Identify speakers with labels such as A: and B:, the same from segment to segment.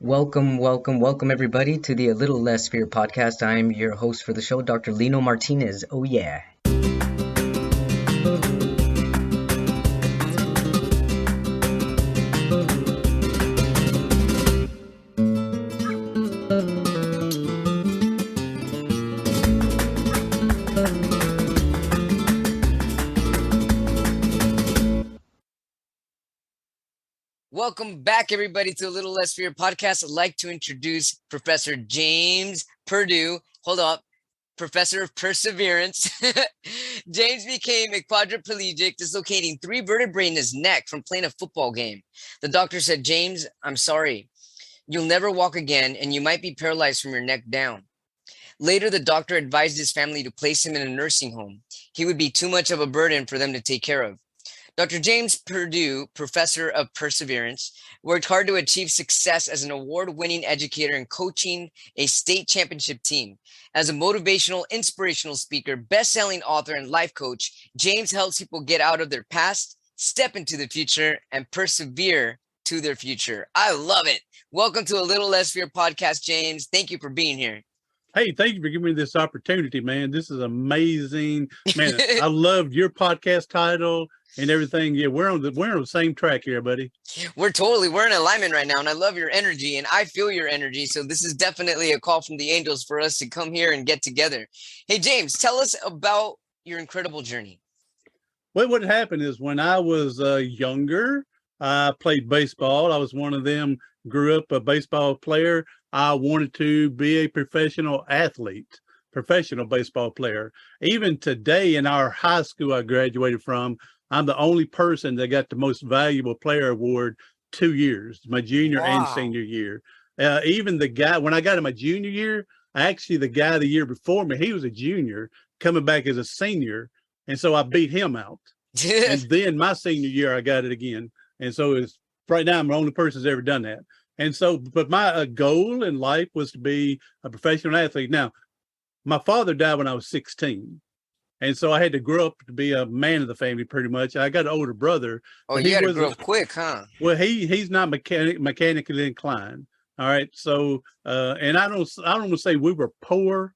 A: Welcome, everybody, to the A Little Less Fear podcast. I'm your host for the show, Dr. Lino Martinez. Oh, yeah.
B: Welcome back, everybody, to A Little Less Fear podcast. I'd like to introduce Professor James Perdue. Hold up. Professor of Perseverance. James became a quadriplegic, dislocating 3 vertebrae in his neck from playing a football game. The doctor said, "James, I'm sorry. You'll never walk again, and you might be paralyzed from your neck down." Later, the doctor advised his family to place him in a nursing home. He would be too much of a burden for them to take care of. Dr. James Perdue, professor of perseverance, worked hard to achieve success as an award-winning educator and coaching a state championship team. As a motivational, inspirational speaker, best-selling author, and life coach, James helps people get out of their past, step into the future, and persevere to their future. I love it. Welcome to A Little Less Fear podcast, James. Thank you for being here.
C: Hey, thank you for giving me this opportunity, man. This is amazing. Man, I loved your podcast title and everything. Yeah, we're on the same track here, buddy.
B: We're in alignment right now, and I love your energy, and I feel your energy. So this is definitely a call from the angels for us to come here and get together. Hey, James, tell us about your incredible journey.
C: Well, what happened is when I was younger, I played baseball. I was one of them, grew up a baseball player. I wanted to be a professional athlete, professional baseball player. Even today in our high school I graduated from, I'm the only person that got the most valuable player award 2 years, my junior and senior year. Even the guy, when I got in my junior year, actually the guy the year before me, he was a junior coming back as a senior. And so I beat him out. And then my senior year, I got it again. And so it's right now, I'm the only person that's ever done that. And so, but my goal in life was to be a professional athlete. Now, my father died when I was 16. And so I had to grow up to be a man of the family pretty much. I got an older brother.
B: Oh, you had to grow up quick, huh?
C: Well, he's not mechanically inclined. All right. So, and I don't want to say we were poor,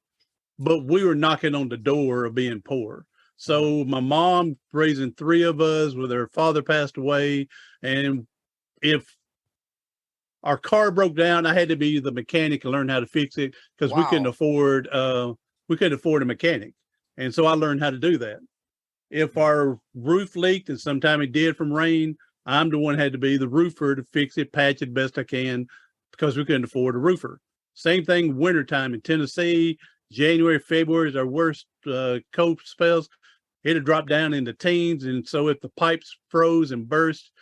C: but we were knocking on the door of being poor. So my mom raising 3 of us, with her father passed away. And if our car broke down, I had to be the mechanic and learn how to fix it because we couldn't afford a mechanic. And so I learned how to do that. If our roof leaked, and sometime it did from rain, I'm the one who had to be the roofer to fix it, patch it best I can, because we couldn't afford a roofer. Same thing wintertime in Tennessee. January, February is our worst cold spells. It'll drop down in the teens. And so if the pipes froze and burst,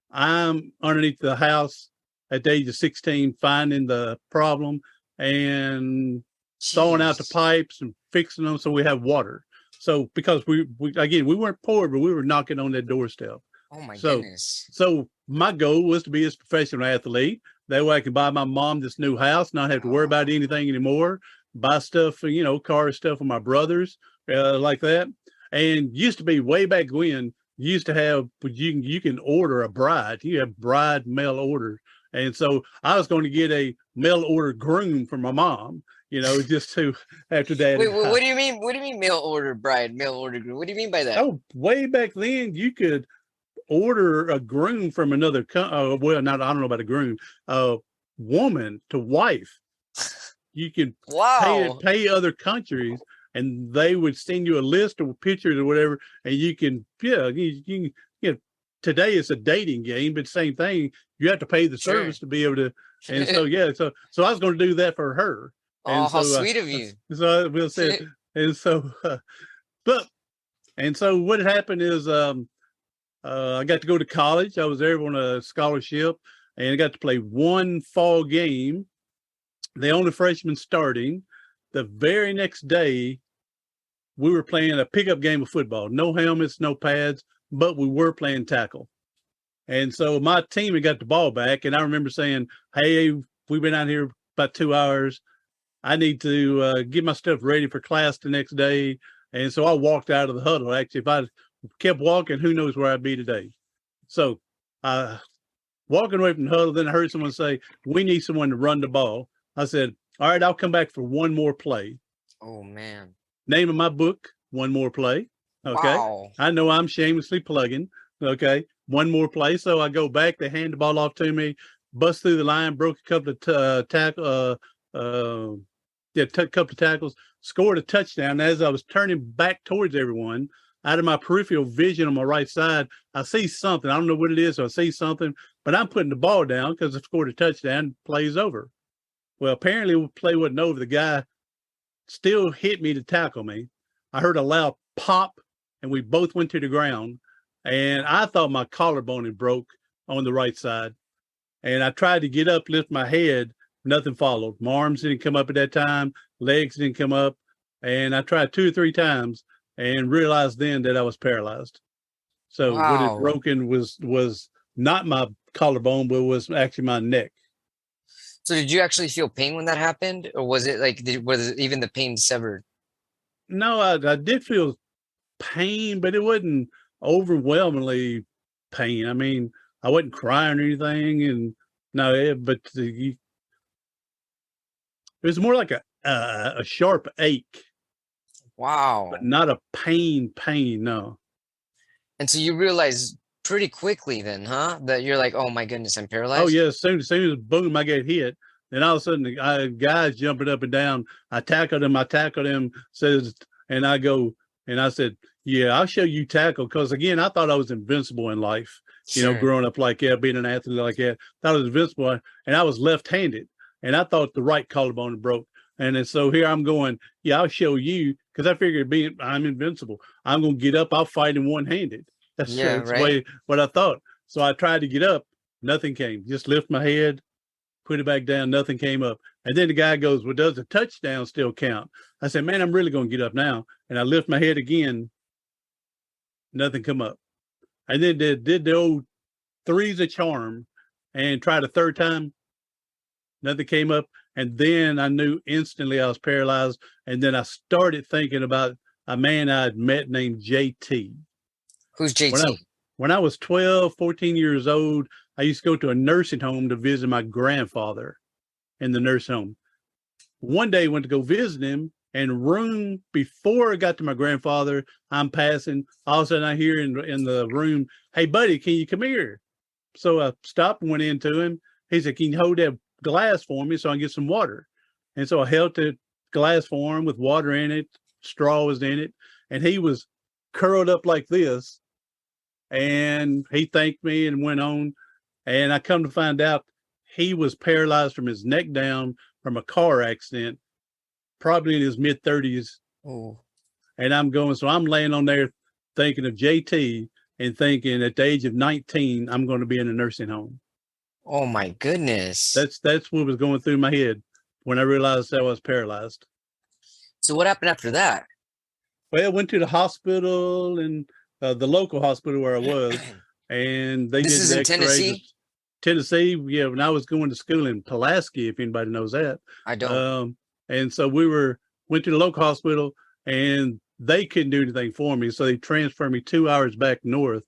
C: I'm underneath the house at the age of 16, finding the problem and thawing out the pipes and fixing them so we have water. So because we weren't poor, but we were knocking on that doorstep.
B: Oh my goodness.
C: So my goal was to be a professional athlete. That way I could buy my mom this new house, not have to worry about anything anymore, buy stuff, car stuff for my brothers, like that. And used to be way back when, you used to have, you can order a bride. You have bride mail orders. And so I was going to get a mail order groom for my mom, just to after that.
B: Wait, what do you mean? What do you mean mail order bride, mail order groom? What do you mean by that?
C: Oh, way back then you could order a groom from another, I don't know about a groom, woman to wife. You can pay other countries, and they would send you a list of pictures or whatever, and you can, today it's a dating game, but same thing. You have to pay the service to be able to, and so so I was going to do that for her.
B: And how sweet of you!
C: So we'll say, and so, and so what happened is, I got to go to college. I was there on a scholarship, and I got to play one fall game. The only freshman starting. The very next day, we were playing a pickup game of football. No helmets, no pads, but we were playing tackle. And so my team had got the ball back, and I remember saying, "Hey, we've been out here about 2 hours. I need to get my stuff ready for class the next day." And so I walked out of the huddle. Actually, if I kept walking, who knows where I'd be today. So walking away from the huddle. Then I heard someone say, "We need someone to run the ball." I said, "All right, I'll come back for one more play."
B: Oh man.
C: Name of my book, One More Play. Okay.
B: Wow.
C: I know I'm shamelessly plugging. Okay. One more play. So I go back, they hand the ball off to me, bust through the line, broke a couple of couple of tackles, scored a touchdown. As I was turning back towards everyone, out of my peripheral vision on my right side, I see something. I don't know what it is. So I see something, but I'm putting the ball down because I scored a touchdown. Play's over. Well, apparently the play wasn't over. The guy still hit me to tackle me. I heard a loud pop, and we both went to the ground. And I thought my collarbone had broke on the right side. And I tried to get up, lift my head. Nothing followed. My arms didn't come up at that time. Legs didn't come up. And I tried 2 or 3 times and realized then that I was paralyzed. So what had
B: Wow.
C: broken was not my collarbone, but was actually my neck.
B: So did you actually feel pain when that happened, or was it like was it even the pain severed?
C: No, I did feel pain, but it wasn't overwhelmingly pain. I mean, I wasn't crying or anything, and no, it was more like a sharp ache,
B: Wow.
C: but not a pain. No.
B: And so you realized pretty quickly then, huh? That you're like, oh my goodness, I'm
C: Oh
B: paralyzed.
C: yeah, as soon as boom, I get hit. Then all of a sudden, the guys jumping up and down. I tackled him. Says, and I go, and I said, "Yeah, I'll show you tackle." Because again, I thought I was invincible in life. You know,
B: Sure.
C: growing up like that, being an athlete like that, thought I was invincible, and I was left-handed, and I thought the right collarbone broke. And then so here I'm going, yeah, I'll show you, because I figured I'm invincible. I'm gonna get up. I'll fight him one-handed. That's
B: Yeah,
C: the
B: right.
C: way what I thought. So I tried to get up. Nothing came. Just lift my head, put it back down. Nothing came up. And then the guy goes, "Well, does the touchdown still count?" I said, "Man, I'm really going to get up now." And I lift my head again. Nothing come up. And then did the old three's a charm and tried a third time. Nothing came up. And then I knew instantly I was paralyzed. And then I started thinking about a man I had met named JT.
B: Who's JT?
C: When I was 12, 14 years old, I used to go to a nursing home to visit my grandfather in the nursing home. One day I went to go visit him, and room before I got to my grandfather, I'm passing. All of a sudden I hear in the room, "Hey buddy, can you come here?" So I stopped and went into him. He said, "Can you hold that glass for me so I can get some water?" And so I held the glass for him with water in it, straw was in it, and he was curled up like this. And he thanked me and went on. And I come to find out he was paralyzed from his neck down from a car accident, probably in his mid-30s.
B: Oh.
C: And so I'm laying on there thinking of JT and thinking at the age of 19, I'm going to be in a nursing home.
B: Oh my goodness.
C: That's what was going through my head when I realized I was paralyzed.
B: So what happened after that?
C: Well, I went to the hospital, and the local hospital where I was, and they
B: This
C: did
B: is
C: the
B: in
C: X-rays.
B: Tennessee?
C: Tennessee, yeah. When I was going to school in Pulaski, if anybody knows that.
B: I don't.
C: And so went to the local hospital, and they couldn't do anything for me. So they transferred me 2 hours back north,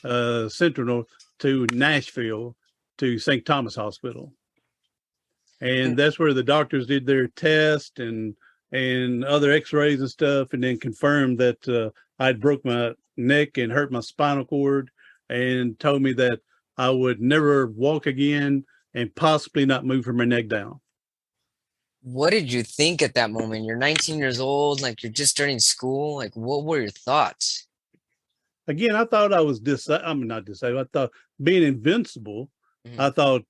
C: central north, to Nashville, to St. Thomas Hospital. And that's where the doctors did their test and other x-rays and stuff, and then confirmed that I'd broke my neck and hurt my spinal cord, and told me that I would never walk again and possibly not move from my neck down.
B: What did you think at that moment? You're 19 years old, like you're just starting school. Like, what were your thoughts?
C: Again, I thought I was not disabled. I thought being invincible. I thought,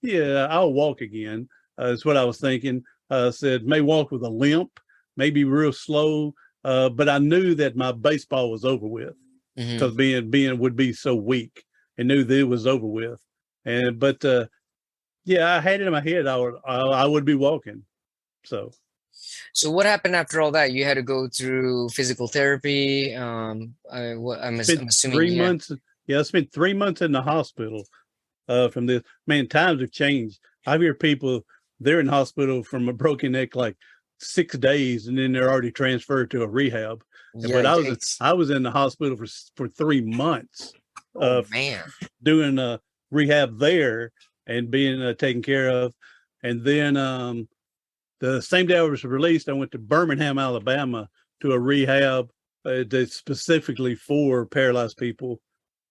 C: yeah, I'll walk again. That's what I was thinking. Said may walk with a limp, maybe real slow. But I knew that my baseball was over with, because being would be so weak, and knew that it was over with. But yeah, I had it in my head I would be walking. So
B: what happened after all that? You had to go through physical therapy. I'm assuming
C: 3 months. Yeah, I spent 3 months in the hospital from this. Man, times have changed. I hear people, they're in hospital from a broken neck like 6 days, and then they're already transferred to a rehab. But I was in the hospital for 3 months.
B: Oh man.
C: Doing rehab there and being taken care of. And then the same day I was released, I went to Birmingham, Alabama, to a rehab that's specifically for paralyzed people.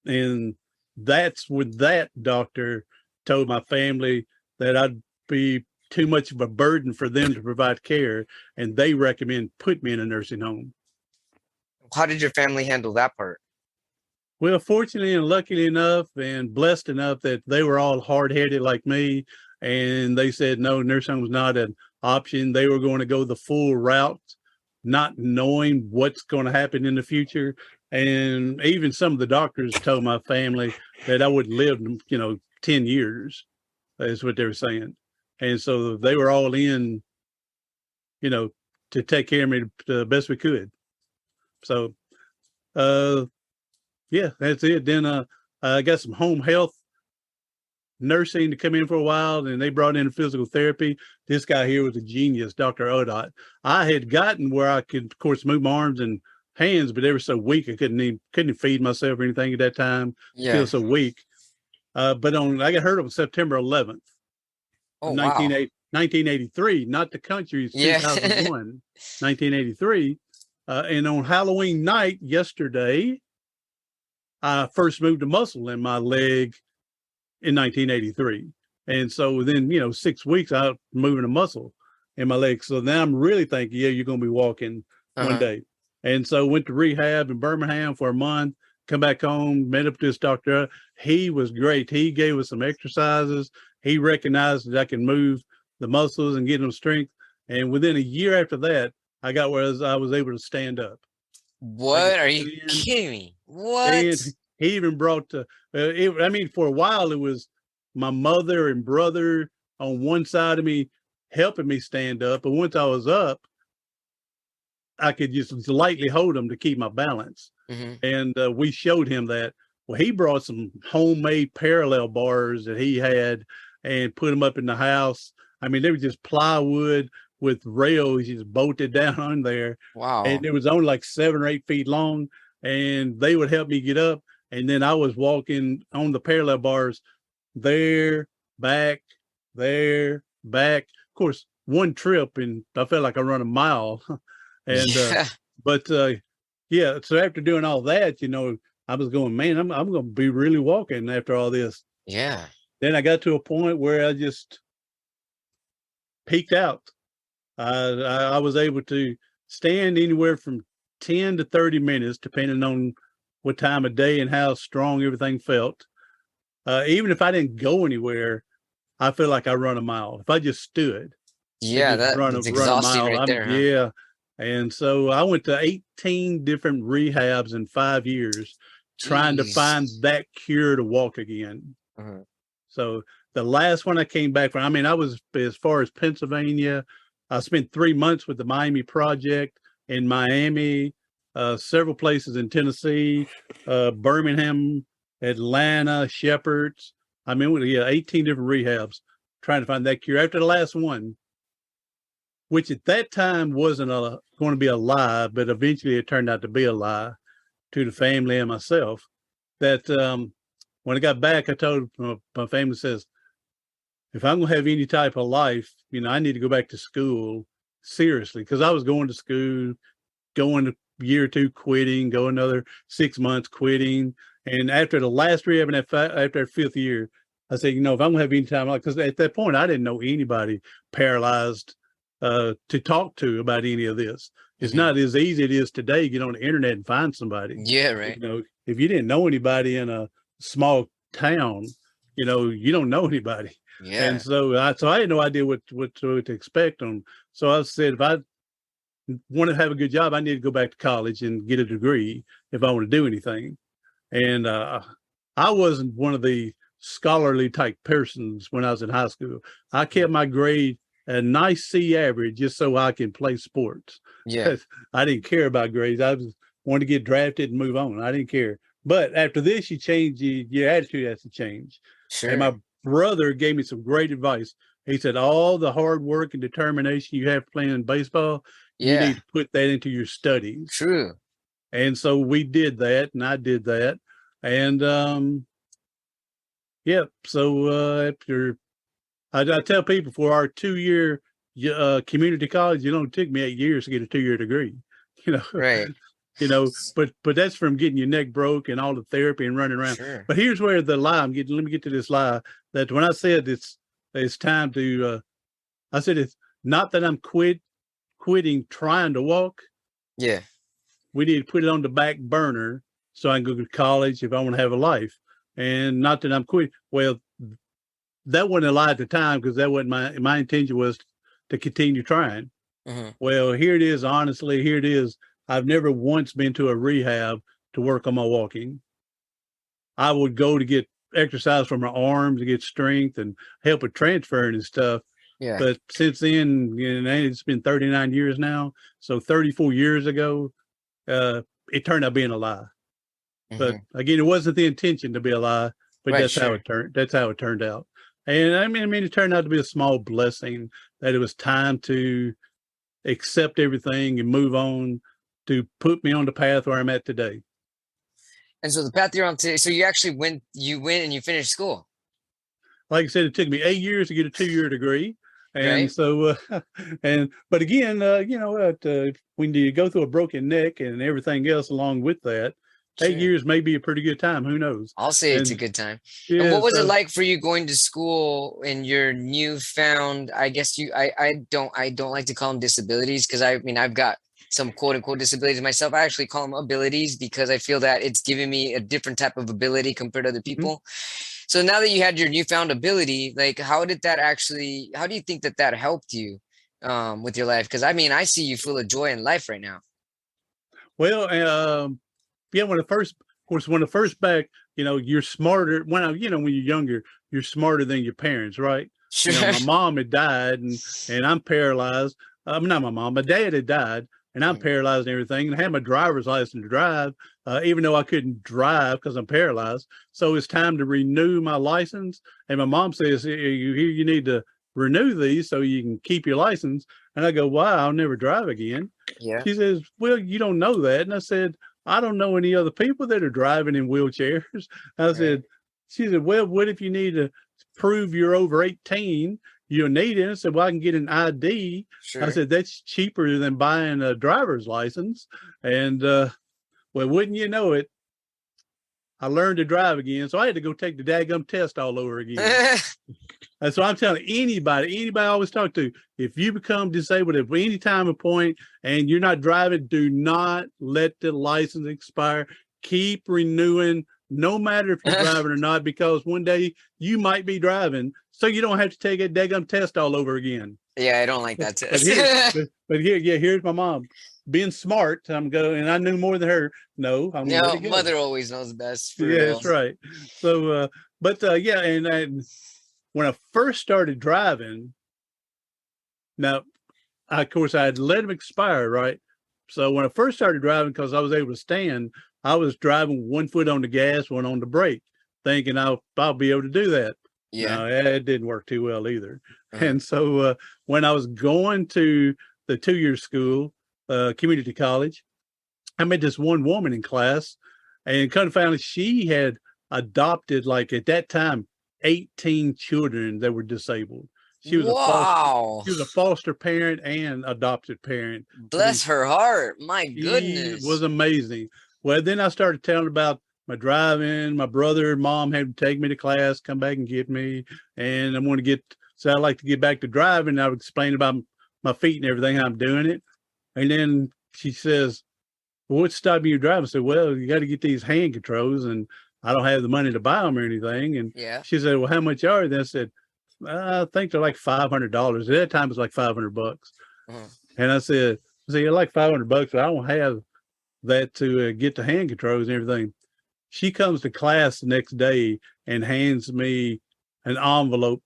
C: And that's when that doctor told my family that I'd be too much of a burden for them to provide care, and they recommend put me in a nursing home.
B: How did your family handle that part?
C: Well, fortunately and luckily enough and blessed enough that they were all hard-headed like me, and they said, no, nursing home was not an option. They were going to go the full route, not knowing what's going to happen in the future. And even some of the doctors told my family that I would live, 10 years, is what they were saying. And so they were all in, to take care of me the best we could. So, yeah, that's it. Then I got some home health nursing to come in for a while, and they brought in physical therapy. This guy here was a genius, Dr. Odot. I had gotten where I could, of course, move my arms and hands, but they were so weak I couldn't feed myself or anything at that time.
B: Yeah.
C: Feel so weak. But I got hurt on September 11th,
B: Oh,
C: of
B: wow.
C: 1983, not the country's 2001, 1983. And on Halloween night yesterday, I first moved a muscle in my leg in 1983. And so within, 6 weeks, I was moving a muscle in my leg. So now I'm really thinking, yeah, you're going to be walking one day. And so went to rehab in Birmingham for a month, come back home, met up with this doctor. He was great. He gave us some exercises. He recognized that I can move the muscles and get them strength. And within a year after that, I got where I was able to stand up.
B: What? Are you kidding me? What?
C: And he even brought, for a while, it was my mother and brother on one side of me helping me stand up. But once I was up, I could just lightly hold them to keep my balance. And we showed him that. Well, he brought some homemade parallel bars that he had and put them up in the house. I mean, they were just plywood with rails just bolted down on there.
B: Wow.
C: And it was only like 7 or 8 feet long. And they would help me get up. And then I was walking on the parallel bars there, back, there, back. Of course, one trip and I felt like I run a mile. And yeah, so after doing all that, I was going, man, I'm going to be really walking after all this.
B: Yeah.
C: Then I got to a point where I just peaked out. I was able to stand anywhere from 10 to 30 minutes, depending on what time of day and how strong everything felt. Even if I didn't go anywhere, I feel like I run a mile. If I just stood,
B: yeah, that's exhausting right there.
C: Yeah. And so I went to 18 different rehabs in 5 years, trying to find that cure to walk again. So the last one I came back from, I was as far as Pennsylvania. I spent 3 months with the Miami Project in Miami, several places in Tennessee, Birmingham, Atlanta, Shepherds. 18 different rehabs trying to find that cure. After the last one, which at that time wasn't going to be a lie, but eventually it turned out to be a lie to the family and myself, that when I got back, I told my family, says, if I'm going to have any type of life, I need to go back to school seriously, because I was going to school, going a year or two, quitting, go another 6 months, quitting. And after the last rehab, and after that 5th year, I said, if I'm going to have any time, because at that point, I didn't know anybody paralyzed to talk to about any of this. It's not as easy as it is today. You get on the internet and find somebody.
B: Yeah, right.
C: If you didn't know anybody in a small town, you don't know anybody.
B: Yeah.
C: And so I had no idea what to expect on. So I said, if I want to have a good job, I need to go back to college and get a degree if I want to do anything. And I wasn't one of the scholarly type persons when I was in high school. I kept my grade a nice C average just so I can play sports.
B: Yeah.
C: I didn't care about grades. I just wanted to get drafted and move on. I didn't care. But after this, you change, your attitude has to change.
B: Sure.
C: And my brother gave me some great advice. He said, all the hard work and determination you have playing baseball, you need to put that into your studies.
B: True.
C: And so we did that, and I did that. And Yep. So after I tell people for our 2-year community college, it only took me 8 years to get a 2-year degree. You know,
B: Right.
C: but that's from getting your neck broke and all the therapy and running around.
B: Sure.
C: But here's where the lie I'm getting. Let me get to this lie that when I said it's time to, I said it's not that I'm quitting trying to walk.
B: Yeah.
C: We need to put it on the back burner so I can go to college if I want to have a life. And not that I'm quitting. Well, that wasn't a lie at the time because that wasn't my intention was to continue trying.
B: Mm-hmm.
C: Well, here it is. Honestly, here it is. I've never once been to a rehab to work on my walking. I would go to get exercise for my arms to get strength and help with transferring and stuff.
B: Yeah.
C: But since then, it's been 39 years now. So 34 years ago, it turned out being a lie.
B: Mm-hmm.
C: But again, it wasn't the intention to be a lie, but
B: Right,
C: that's
B: sure.
C: how it turned. That's how it turned out. And I mean, it turned out to be a small blessing that it was time to accept everything and move on to put me on the path where I'm at today.
B: And so the path you're on today, so you actually went and you finished school.
C: Like I said, it took me 8 years to get a 2-year degree. And
B: Right.
C: so, but again, when you go through a broken neck and everything else along with that,
B: Sure.
C: 8 years may be a pretty good time. Who knows?
B: I'll say it's a
C: And
B: good time.
C: yeah,
B: And what was it
C: so-
B: like for you going to school in your newfound, I guess I don't like to call them disabilities because I mean I've got some quote unquote disabilities myself. I actually call them abilities because I feel that it's giving me a different type of ability compared to other people. So now that you had your newfound ability, like how do you think that helped you with your life? Because I mean, I see you full of joy in life right now.
C: Well, yeah, when the first back, you're smarter when you're younger, you're smarter than your parents, right?
B: Sure.
C: My mom had died and I'm paralyzed. Not my mom, my dad had died and I'm paralyzed and everything. And I had my driver's license to drive, even though I couldn't drive because I'm paralyzed. So it's time to renew my license. And my mom says, you need to renew these so you can keep your license. And I go, wow, I'll never drive again.
B: Yeah.
C: She says, well, you don't know that. And I said, I don't know any other people that are driving in wheelchairs. She said, well, what if you need to prove you're over 18? You'll need it. I said, well, I can get an ID.
B: Sure.
C: I said, that's cheaper than buying a driver's license. And well, wouldn't you know it, I learned to drive again. So I had to go take the daggum test all over again. And so I'm telling anybody I always talk to, if you become disabled at any time or point and you're not driving, do not let the license expire. Keep renewing, no matter if you're driving or not, because one day you might be driving, so you don't have to take a daggum test all over again.
B: Yeah, I don't like that test.
C: Here's my mom. Being smart, I'm going, and I knew more than her. No, I'm gonna let it go.
B: Mother always knows best.
C: Yeah, that's right. So, and when I first started driving, now, of course, I had let them expire, right? So when I first started driving, because I was able to stand, I was driving 1 foot on the gas, one on the brake, thinking I'll be able to do that.
B: Yeah.
C: No, it didn't work too well either. And so when I was going to the 2-year school, community college, I met this one woman in class, and kind of found she had adopted, like at that time, 18 children that were disabled. She was a foster parent and adopted parent.
B: Bless her heart. My goodness.
C: It was amazing. Well, then I started telling about my driving. My brother and mom had to take me to class, come back and get me. And I'd like to get back to driving. I would explain about my feet and everything, how I'm doing it. And then she says, well, what's stopping you driving? I said, well, you got to get these hand controls, and I don't have the money to buy them or anything. And she said, well, how much are they? I said, I think they're like $500. At that time, it was like $500. And I said, you're like $500, but I don't have that to get the hand controls and everything. She comes to class the next day and hands me an envelope,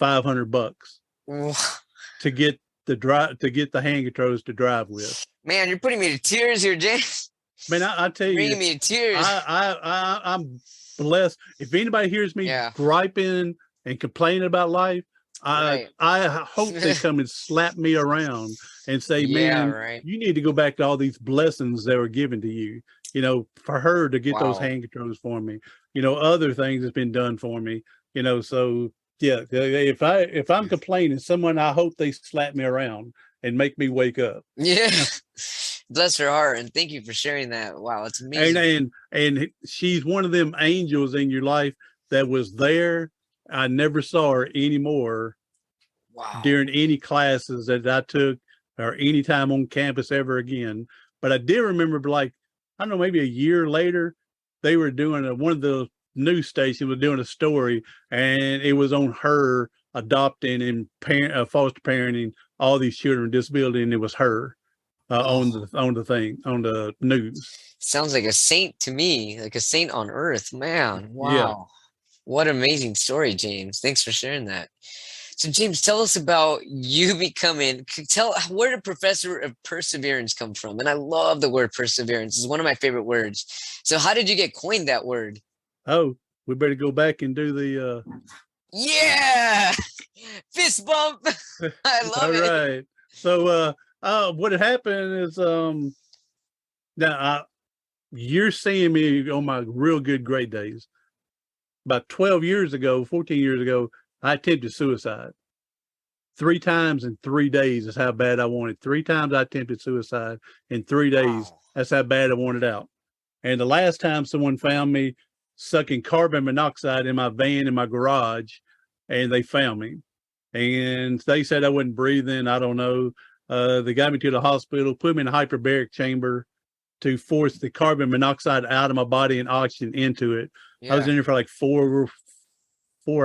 C: $500 to get the hand controls to drive with.
B: Man, you're putting me to tears here, James.
C: Man, I tell you,
B: bringing me to tears.
C: I'm blessed. If anybody hears me griping and complaining about life, I hope they come and slap me around and say, man, you need to go back to all these blessings that were given to you. for her to get those
B: Wow.
C: hand controls for me, other things that's been done for me, so yeah, if I'm complaining, someone, I hope they slap me around and make me wake up.
B: Yeah. Bless her heart. And thank you for sharing that. Wow. It's
C: And
B: amazing.
C: she's one of them angels in your life that was there. I never saw her anymore
B: Wow.
C: during any classes that I took or any time on campus ever again. But I did remember, like, I don't know, maybe a year later, they were doing one of the news stations was doing a story, and it was on her adopting and foster parenting all these children with disability, and it was her
B: Oh,
C: on the news.
B: sounds like a saint to me, like a saint on earth. Man,
C: Yeah.
B: wow. What an amazing story, James. Thanks for sharing that. So, James, tell us about you becoming, where did Professor of Perseverance come from? And I love the word perseverance. It's one of my favorite words. So, how did you get coined that word?
C: Oh, we better go back and do the
B: Yeah, fist bump. I love
C: all
B: it.
C: right. So what had happened is now you're seeing me on my real good great days. About 14 years ago, I attempted suicide. 3 times in 3 days is how bad I wanted. 3 times I attempted suicide in 3 days.
B: Wow.
C: That's how bad I wanted out. And the last time someone found me sucking carbon monoxide in my van in my garage, and they found me. And they said I wasn't breathing. I don't know. They got me to the hospital, put me in a hyperbaric chamber to force the carbon monoxide out of my body and oxygen into it. I was
B: Yeah.
C: in there for like 4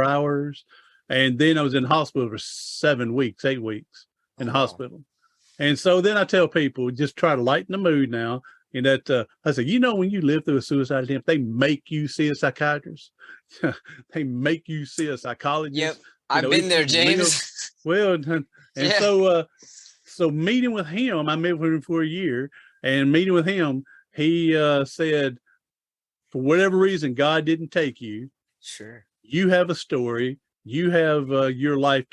C: hours. And then I was in the hospital for 7 weeks, 8 weeks in
B: Oh,
C: the
B: wow.
C: hospital. And so then I tell people, just try to lighten the mood now. And that I said, when you live through a suicide attempt, they make you see a psychiatrist. They make you see a
B: Yep.
C: psychologist.
B: I've been there,
C: It live
B: James.
C: well. And
B: Yeah.
C: so meeting with him, I met with him for a year, and meeting with him, he said, for whatever reason, God didn't take you.
B: Sure.
C: You have a story. You have your life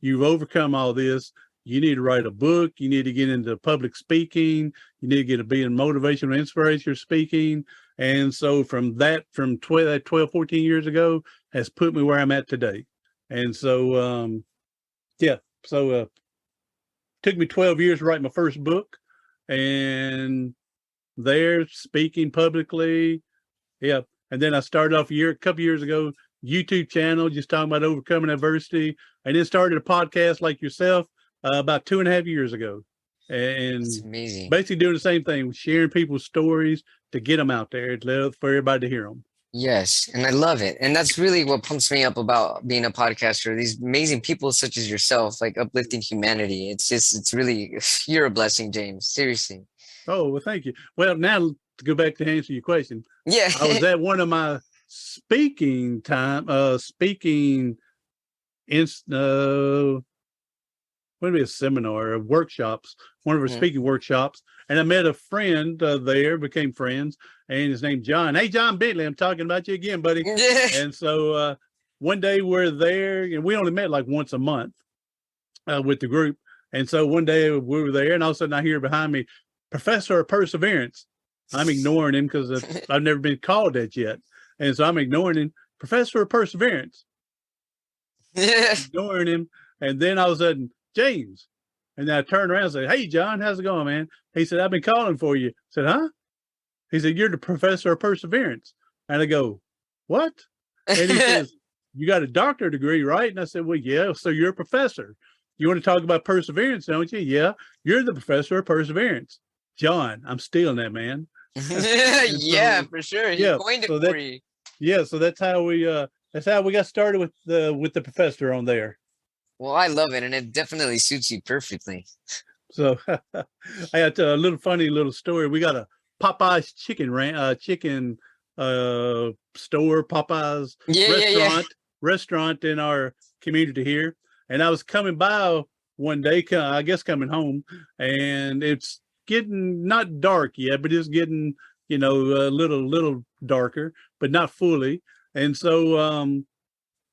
C: you've overcome all this. You need to write a book. You need to get into public speaking. You need to get to be in motivational, inspirational speaking. And so from 12, 14 years ago has put me where I'm at today. And so, yeah, so took me 12 years to write my first book, and there speaking publicly. Yeah. And then I started off a couple years ago, YouTube channel, just talking about overcoming adversity. And then started a podcast like yourself about 2.5 years ago.
B: That's
C: And
B: amazing.
C: basically doing the same thing, sharing people's stories to get them out there for everybody to hear them.
B: Yes, and I love it. And that's really what pumps me up about being a podcaster. These amazing people such as yourself, like uplifting humanity. It's really, you're a blessing, James. Seriously.
C: Oh, well, thank you. Well, now to go back to answer your question,
B: Yeah.
C: I was at one of my speaking in what would be a seminar or workshops, one of our
B: Mhm.
C: speaking workshops, and I met a friend there, became friends, and his name's John. Hey, John Bentley, I'm talking about you again, buddy.
B: Yeah.
C: And so one day we're there, and we only met like once a month with the group. And so one day we were there, and all of a sudden I hear behind me, Professor of Perseverance. I'm ignoring him because I've never been called that yet. And so I'm ignoring him, Professor of Perseverance,
B: Yeah.
C: ignoring him. And then all of a sudden, James. And then I turned around and said, hey, John, how's it going, man? He said, I've been calling for you. I said, huh? He said, you're the Professor of Perseverance. And I go, what? And he says, you got a doctorate degree, right? And I said, well, yeah, so you're a professor. You want to talk about perseverance, don't you? Yeah, you're the Professor of Perseverance. John, I'm stealing that, man. And
B: Yeah,
C: so,
B: for sure. He
C: yeah,
B: coined it
C: so
B: for you.
C: so that's how we got started with the professor on there.
B: Well, I love it, and it definitely suits you perfectly.
C: So I got a little funny little story. We got a Popeye's chicken store, Popeye's
B: Yeah, yeah, yeah.
C: restaurant in our community here. And I was coming by one day, I guess coming home, and it's getting not dark yet, but it's getting, a little darker, but not fully. And so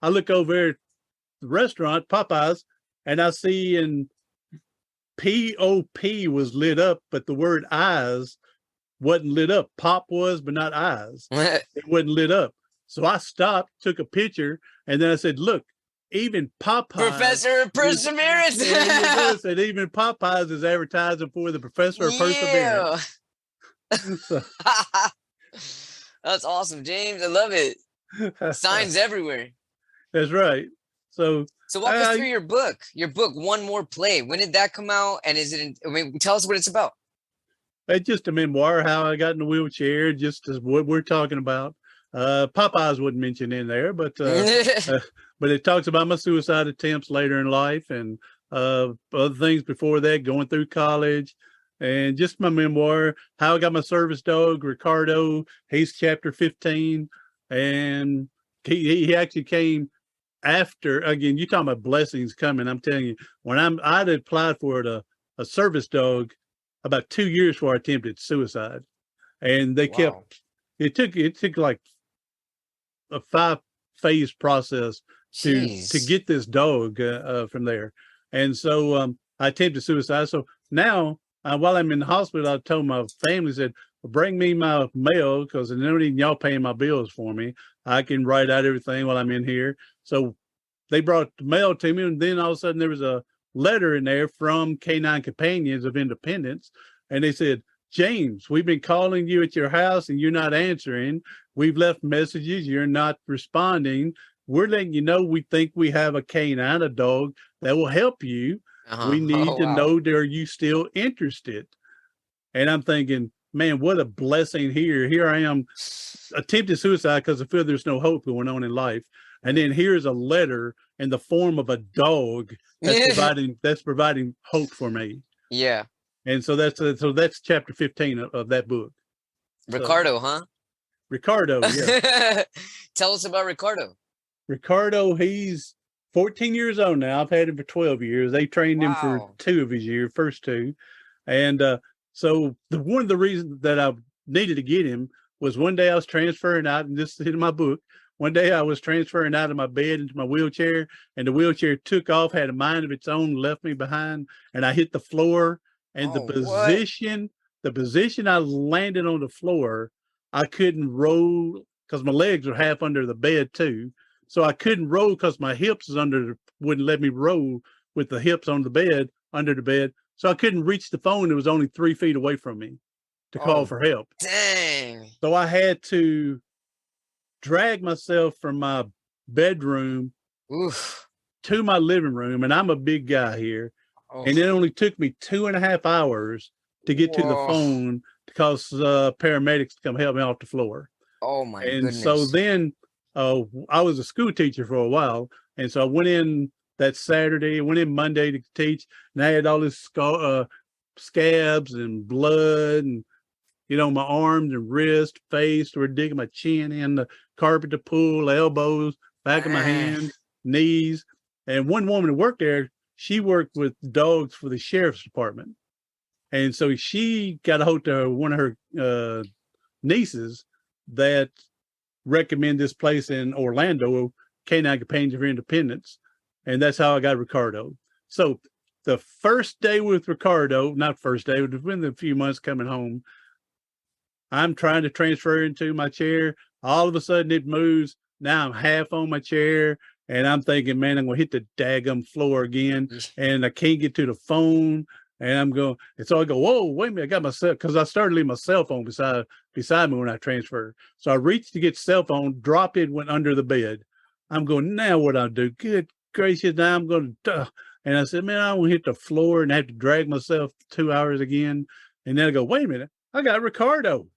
C: I look over at the restaurant, Popeye's, and I see in POP was lit up, but the word eyes wasn't lit up. Pop was, but not eyes. It wasn't lit up. So I stopped, took a picture, and then I said, look, even Popeyes.
B: Professor of Perseverance.
C: There you go. Said even Popeyes is advertising for the Professor of Perseverance. So,
B: that's awesome, James. I love it. Signs everywhere.
C: That's right. So
B: walk us through your book. Your book, One More Play. When did that come out? And is it? Tell us what it's about.
C: It's just a memoir, how I got in the wheelchair, just as what we're talking about. Popeyes wasn't mentioned in there, but it talks about my suicide attempts later in life and other things before that, going through college, and just my memoir, how I got my service dog, Ricardo. He's chapter 15, and he actually came after. Again, you talking about blessings coming. I'm telling you, when I'd applied for a service dog about 2 years before I attempted suicide, and they kept. It took like a 5-phase process to get this dog from there, and so I attempted suicide. So now, while I'm in the hospital, I told my family, said, well, bring me my mail, because there's no need y'all paying my bills for me. I can write out everything while I'm in here. So they brought the mail to me, and then all of a sudden there was a letter in there from Canine Companions of Independence, and they said, James, we've been calling you at your house and you're not answering. We've left messages. You're not responding. We're letting you know we think we have a canine, a dog that will help you. We need to know, are you still interested? And I'm thinking, man, what a blessing here. Here I am, attempted suicide because I feel there's no hope going on in life. And then here's a letter in the form of a dog that's providing hope for me.
B: Yeah.
C: And so that's chapter 15 of that book.
B: Ricardo, huh?
C: Ricardo, yeah.
B: Tell us about Ricardo.
C: Ricardo, he's 14 years old now. I've had him for 12 years. They trained him for 2 of his years, first 2. And so one of the reasons that I needed to get him was one day I was transferring out, and this is in my book. One day I was transferring out of my bed into my wheelchair, and the wheelchair took off, had a mind of its own, left me behind, and I hit the floor. And the position I landed on the floor, I couldn't roll because my legs were half under the bed too. So I couldn't roll because my hips wouldn't let me roll with the hips on the bed, under the bed. So I couldn't reach the phone. It was only 3 feet away from me to call for help.
B: Dang.
C: So I had to drag myself from my bedroom to my living room. And I'm a big guy here. And it only took me 2.5 hours to get to the phone because paramedics to come help me off the floor.
B: Oh my goodness.
C: So then I was a school teacher for a while. And so I went in that Saturday, went in Monday to teach, and I had all this scabs and blood and, my arms and wrist, face, were digging my chin in the carpet to pull, elbows, back of my hands, knees. And one woman who worked there, she worked with dogs for the sheriff's department. And so she got a hold of one of her nieces that recommended this place in Orlando, Canine Companions of Independence. And that's how I got Ricardo. So the first day with Ricardo, not first day, but within a few months coming home, I'm trying to transfer into my chair. All of a sudden it moves. Now I'm half on my chair. And I'm thinking, man, I'm going to hit the daggum floor again. And I can't get to the phone. And so I go, whoa, wait a minute. I got myself, because I started leaving my cell phone beside me when I transferred. So I reached to get cell phone, dropped it, went under the bed. I'm going, now what I do? Good gracious, now I'm going to, and I said, man, I want to hit the floor and have to drag myself 2 hours again. And then I go, wait a minute. I got Ricardo.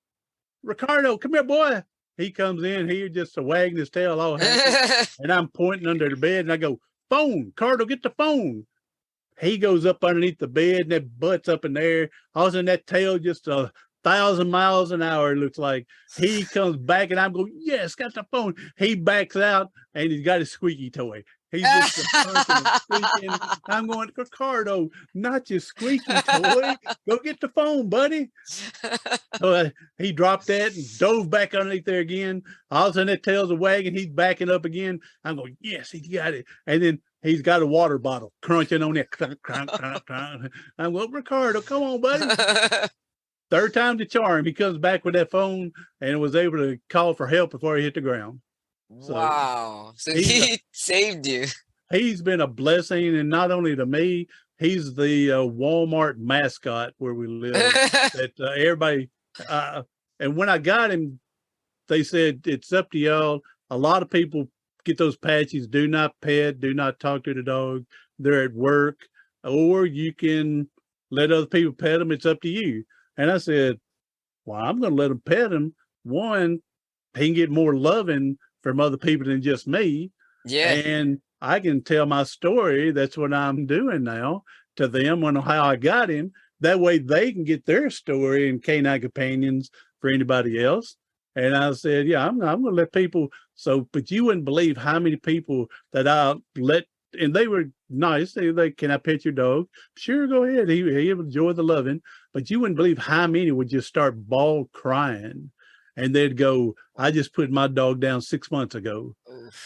C: Ricardo, come here, boy. He comes in here just wagging his tail all happy. And I'm pointing under the bed and I go, phone, Ricardo, get the phone. He goes up underneath the bed and that butt's up in there. All of a sudden that tail just 1,000 miles an hour, it looks like. He comes back and I'm going, yes, got the phone. He backs out and he's got his squeaky toy. He's just squeaking. I'm going, Ricardo, not your squeaky toy. Go get the phone, buddy. So he dropped that and dove back underneath there again. All of a sudden that tail's a wagging. He's backing up again. I'm going, yes, he got it. And then he's got a water bottle crunching on it. I'm going, Ricardo, come on, buddy. third time's the charm. He comes back with that phone and was able to call for help before he hit the ground. So
B: Wow. So
C: he's
B: he saved you.
C: he's been a blessing, and not only to me, he's the Walmart mascot where we live. That everybody, and when I got him, they said it's up to y'all. A lot of people get those patches. Do not pet. Do not talk to the dog. They're at work, or you can let other people pet them. It's up to you. And I said, well, I'm going to let them pet him. One, he can get more loving from other people than just me.
B: Yeah.
C: And I can tell my story. That's what I'm doing now to them on how I got him. That way they can get their story and canine companions for anybody else. And I said, yeah, I'm going to let people. So, but you wouldn't believe how many people that I let, and they were nice. They like, can I pet your dog? Sure, go ahead. He enjoy the loving. But you wouldn't believe how many would just start bawl crying. And they'd go, I just put my dog down 6 months ago,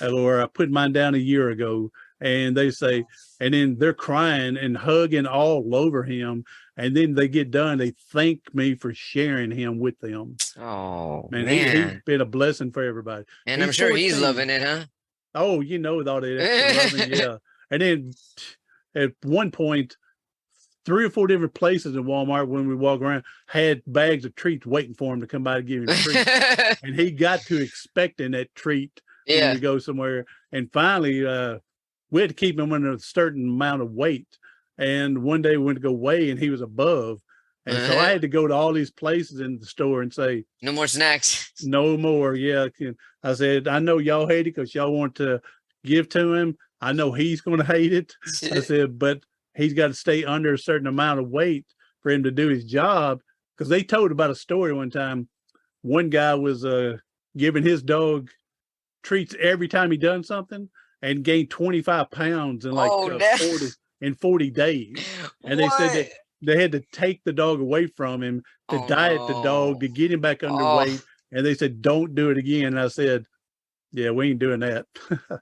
C: or I put mine down a year ago. And they say, and then they're crying and hugging all over him. And then they get done. They thank me for sharing him with them.
B: Oh,
C: Man,
B: man.
C: he's been a blessing for everybody.
B: And I'm sure he's loving it, huh?
C: Oh, you know, with all that extra loving, yeah. And then at one point, 3 or 4 different places in Walmart when we walk around had bags of treats waiting for him to come by to give him treats. And he got to expecting that treat when we go somewhere. And finally, we had to keep him under a certain amount of weight. And one day we went to go weigh and he was above. And so I had to go to all these places in the store and say,
B: no more snacks.
C: No more. Yeah. I said, I know y'all hate it because y'all want to give to him. I know he's going to hate it. I said, but he's got to stay under a certain amount of weight for him to do his job. Because they told about a story one time. One guy was giving his dog treats every time he done something and gained 25 pounds in like 40 days. And they said that they had to take the dog away from him to diet the dog to get him back underweight. And they said, don't do it again. And I said, yeah, we ain't doing that.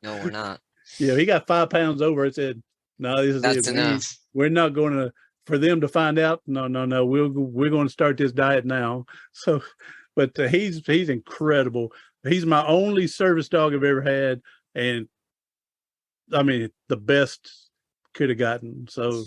B: No, we're not.
C: Yeah, he got 5 pounds over. I said, no, this is
B: That's enough.
C: We're not going to, for them to find out. No. We're going to start this diet now. So, but he's incredible. He's my only service dog I've ever had. And I mean, the best could have gotten. So,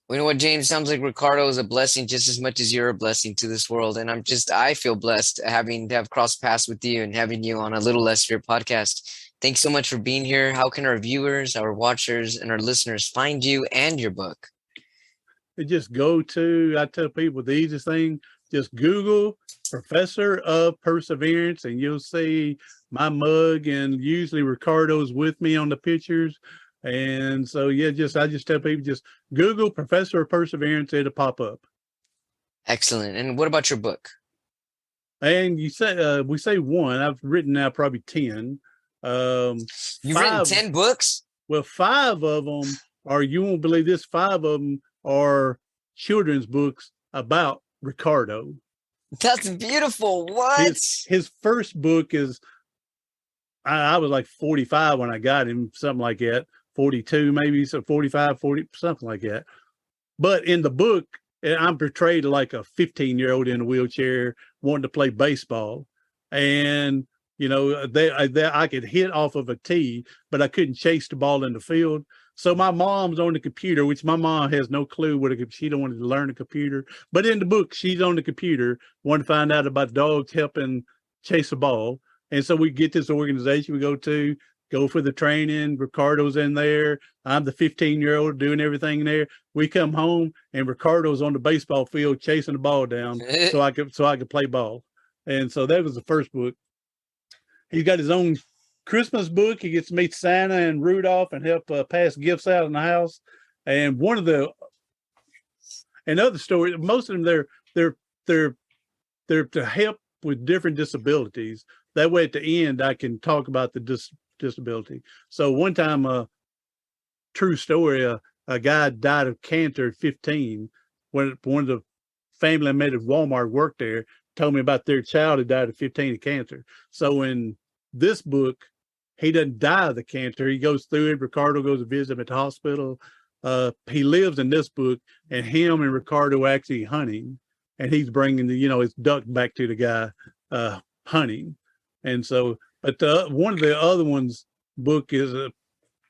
B: well, you know what, James? Sounds like Ricardo is a blessing just as much as you're a blessing to this world. And I feel blessed having to have crossed paths with you and having you on a Little Less Fear podcast. Thanks so much for being here. How can our viewers, our watchers, and our listeners find you and your book?
C: They just go to, I tell people the easiest thing, just Google Professor of Perseverance and you'll see my mug, and usually Ricardo's with me on the pictures. And so, yeah, I just tell people, just Google Professor of Perseverance, it'll pop up.
B: Excellent. And what about your book?
C: And you say, we say one, I've written now probably 10.
B: You've written 10 books?
C: Well, 5 of them are, you won't believe this, 5 of them are children's books about Ricardo.
B: That's beautiful. What?
C: His first book is, I was like 45 when I got him, something like that. 42 maybe, so 45, 40, something like that. But in the book, I'm portrayed like a 15-year-old in a wheelchair wanting to play baseball. And, you know, I could hit off of a tee, but I couldn't chase the ball in the field. So my mom's on the computer, which my mom has no clue she don't want to learn a computer. But in the book, she's on the computer, wanting to find out about dogs helping chase a ball. And so we get this organization we go for the training. Ricardo's in there. I'm the 15-year-old doing everything there. We come home and Ricardo's on the baseball field chasing the ball down so I could play ball. And so that was the first book. He's got his own Christmas book. He gets to meet Santa and Rudolph and help pass gifts out in the house. And one of the other stories, most of them they're to help with different disabilities. That way at the end I can talk about the disability. So one time, true story, a guy died of cancer at 15. When one of the family I met at Walmart worked there, told me about their child who died at 15 of cancer. So in this book, he doesn't die of the cancer. He goes through it. Ricardo goes to visit him at the hospital. He lives in this book, and him and Ricardo actually hunting. and he's bringing his duck back to the guy hunting. And so, but one of the other ones book is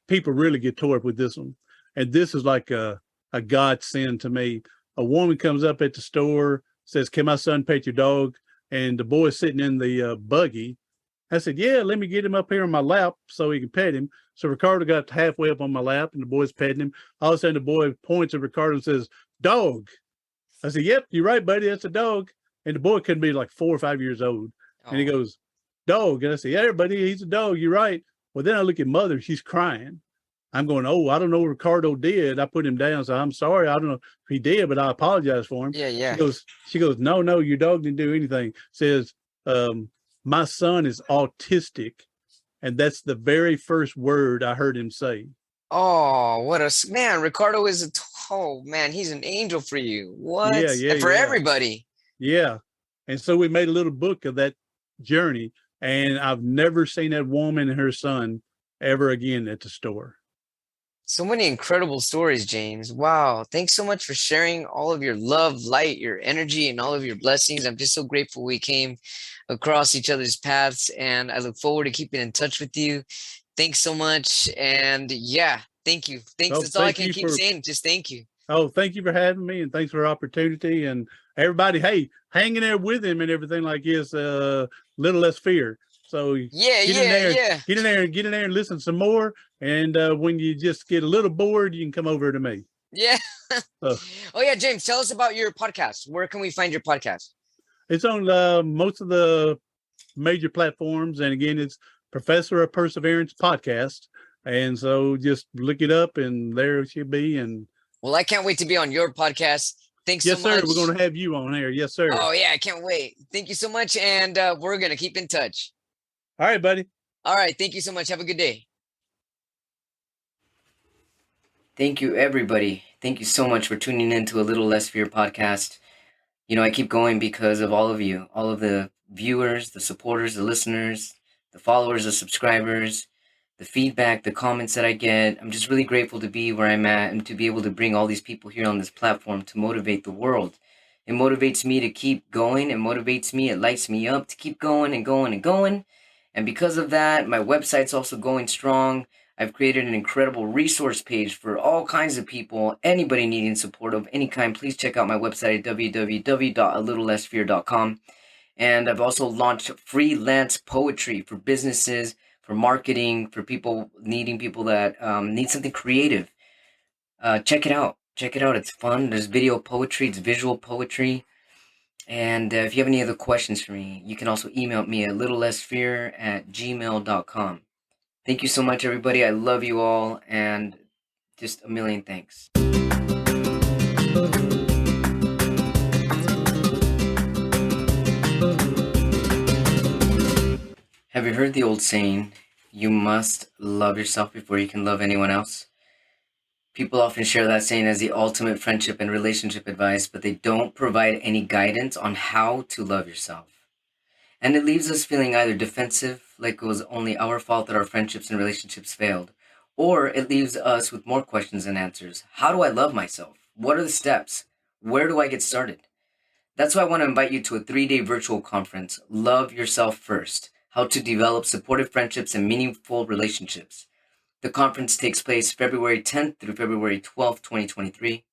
C: people really get tore up with this one, and this is like a godsend to me. A woman comes up at the store, says, "Can my son pet your dog?" And the boy's sitting in the buggy. I said, "Yeah, let me get him up here on my lap so he can pet him." So Ricardo got halfway up on my lap, and the boy's petting him. All of a sudden, the boy points at Ricardo and says, "Dog." I said, "Yep, you're right, buddy. That's a dog." And the boy couldn't be like 4 or 5 years old. And he goes, "Dog." And I said, "Yeah, buddy, he's a dog. You're right." Well, then I look at mother. She's crying. I'm going, "Oh, I don't know what Ricardo did." I put him down. So I'm sorry. I don't know if he did, but I apologize for him.
B: Yeah.
C: She goes, no, your dog didn't do anything. Says, "My son is autistic." And that's the very first word I heard him say.
B: Oh, what a man. Ricardo is oh man, he's an angel for you. What?
C: Yeah.
B: And for everybody.
C: Yeah. And so we made a little book of that journey. And I've never seen that woman and her son ever again at the store.
B: So many incredible stories, James. Wow. Thanks so much for sharing all of your love, light, your energy, and all of your blessings. I'm just so grateful we came across each other's paths, and I look forward to keeping in touch with you. Thanks so much. And yeah, thank you. Thanks. That's all I can keep saying. Just thank you.
C: Oh, thank you for having me, and thanks for the opportunity. And everybody, hey, hanging there with him and everything like this, little less fear. So get in there and listen some more. And when you just get a little bored, you can come over to me.
B: Yeah. Oh yeah, James, tell us about your podcast. Where can we find your podcast?
C: It's on most of the major platforms. And again, it's Professor of Perseverance podcast. And so just look it up and there it should be. And
B: well, I can't wait to be on your podcast. Thanks
C: so much.
B: Yes,
C: sir. We're going to have you on here. Yes, sir.
B: Oh yeah, I can't wait. Thank you so much. And we're going to keep in touch.
C: All right, buddy.
B: All right. Thank you so much. Have a good day. Thank you, everybody. Thank you so much for tuning in to A Little Less Fear podcast. You know, I keep going because of all of you, all of the viewers, the supporters, the listeners, the followers, the subscribers, the feedback, the comments that I get. I'm just really grateful to be where I'm at and to be able to bring all these people here on this platform to motivate the world. It motivates me to keep going. It motivates me. It lights me up to keep going and going and going. And because of that, my website's also going strong. I've created an incredible resource page for all kinds of people. Anybody needing support of any kind, please check out my website at www.alittlelessfear.com. And I've also launched freelance poetry for businesses, for marketing, for people needing people that need something creative. Check it out. Check it out. It's fun. There's video poetry. It's visual poetry. And if you have any other questions for me, you can also email me at littlelessfear@gmail.com. Thank you so much, everybody. I love you all, and just a million thanks. Have you heard the old saying, you must love yourself before you can love anyone else? People often share that saying as the ultimate friendship and relationship advice, but they don't provide any guidance on how to love yourself. And it leaves us feeling either defensive, like it was only our fault that our friendships and relationships failed, or it leaves us with more questions than answers. How do I love myself? What are the steps? Where do I get started? That's why I want to invite you to a 3-day virtual conference, Love Yourself First, How to Develop Supportive Friendships and Meaningful Relationships. The conference takes place February 10th through February 12th, 2023.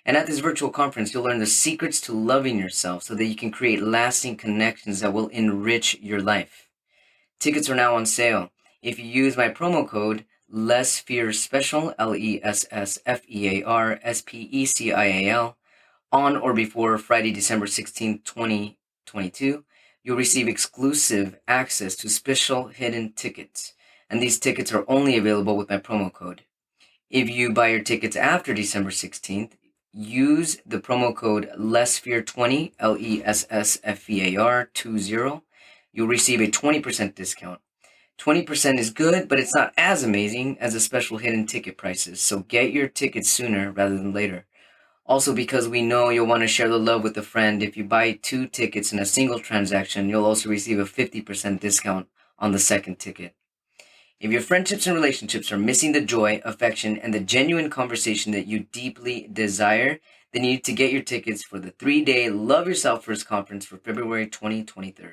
B: And at this virtual conference, you'll learn the secrets to loving yourself so that you can create lasting connections that will enrich your life. Tickets are now on sale. If you use my promo code LESSFEARSPECIAL, LESSFEARSPECIAL, on or before Friday, December 16th, 2022, you'll receive exclusive access to special hidden tickets. And these tickets are only available with my promo code. If you buy your tickets after December 16th, use the promo code LESSFEAR20, LESSFEAR20. You'll receive a 20% discount. 20% is good, but it's not as amazing as the special hidden ticket prices. So get your tickets sooner rather than later. Also, because we know you'll want to share the love with a friend, if you buy 2 tickets in a single transaction, you'll also receive a 50% discount on the second ticket.
A: If your friendships and relationships are missing the joy, affection, and the genuine conversation that you deeply desire, then you need to get your tickets for the 3-day Love Yourself First conference for February 2023.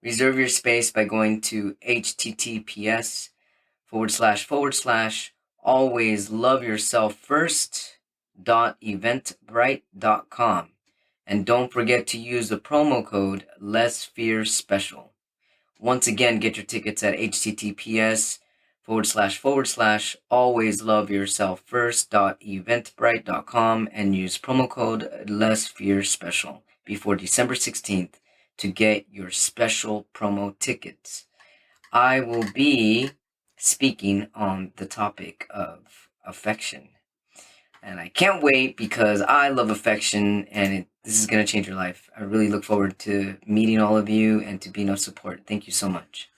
A: Reserve your space by going to https://alwaysloveyourselffirst.eventbrite.com. And don't forget to use the promo code LessFearSpecial. Once again, get your tickets at https://alwaysloveyourselffirst.eventbrite.com and use promo code LessFearSpecial before December 16th to get your special promo tickets. I will be speaking on the topic of affection. And I can't wait because I love affection and this is going to change your life. I really look forward to meeting all of you and to being of support. Thank you so much.